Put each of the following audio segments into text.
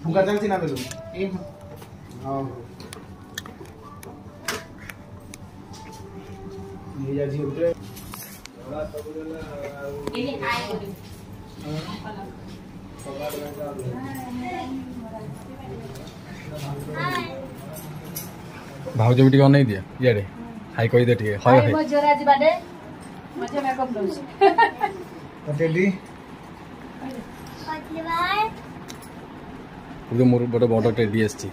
फुंका चलती ना बेलू ए हां ये जा जी उठे बड़ा सब ना ये आए बोली भाउज भी टिके नहीं दिया यारे हाई कहि दे टिके हाय हाय मजरा जी बाडे मजे मेकअप दउछ टेडी पतली बार पूरे मोर बड़ बड़ टेडी आछि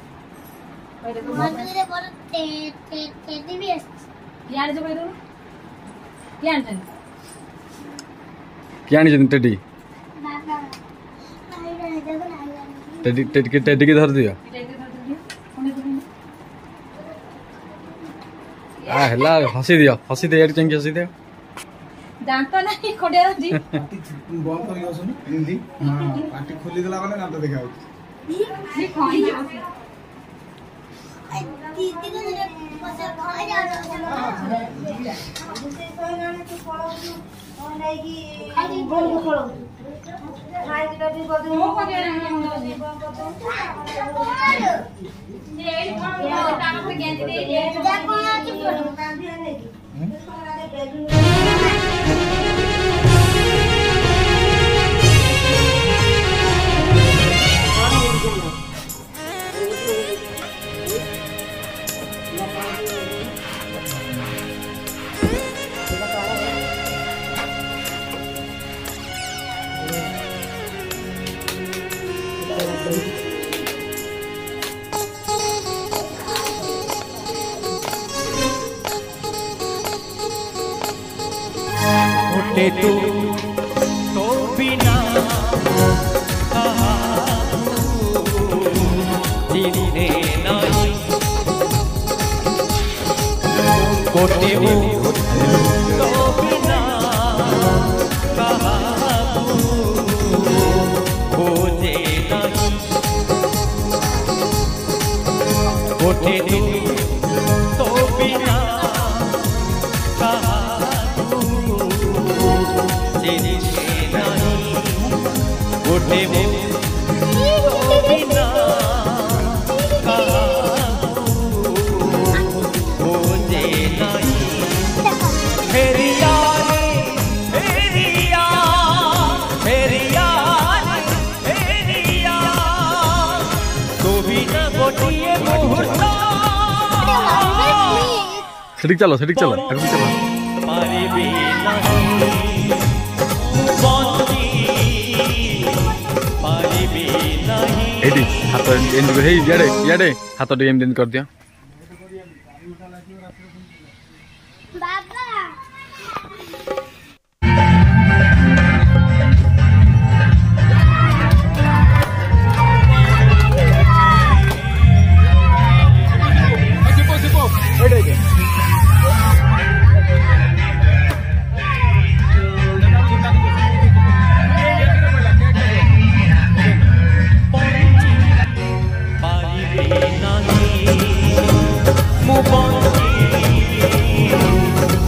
मधुरे बड़ टेडी भी आछि यार जो कहिरो यार जन क्या नहीं टेडी बाबा आई देखो ना टेडी के धर दियो आ हला हसी दे यार चंगी हसी दे दांत नहीं खोडिया दी पाटी बंद करी असुनी हिंदी हां पाटी खोली देला माने दांत देखा ये खाई दीदी को जरा पसे खाई जा से कहना तू पळो और नहीं कि खाली बोल पळो खाई के दी बदू मो को दे रहे ये एडी कोन काम पे गेंद दे ये जा कोन अछि बोलो कांदी आने की उठे तू तो बिना जीने नहीं कोटे तो बिना खोजे नहीं कोटे तो बिना गोटे बिना खोजे नहीं फेरिया तो बिना गोटिए मुहूर्त सड़क चलो अभी चलो पारी भी नहीं पारी भी नहीं एडी हाथ एंड हे याडे हाथ टे एम कर दिया बाबा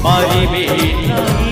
पारी भी नहीं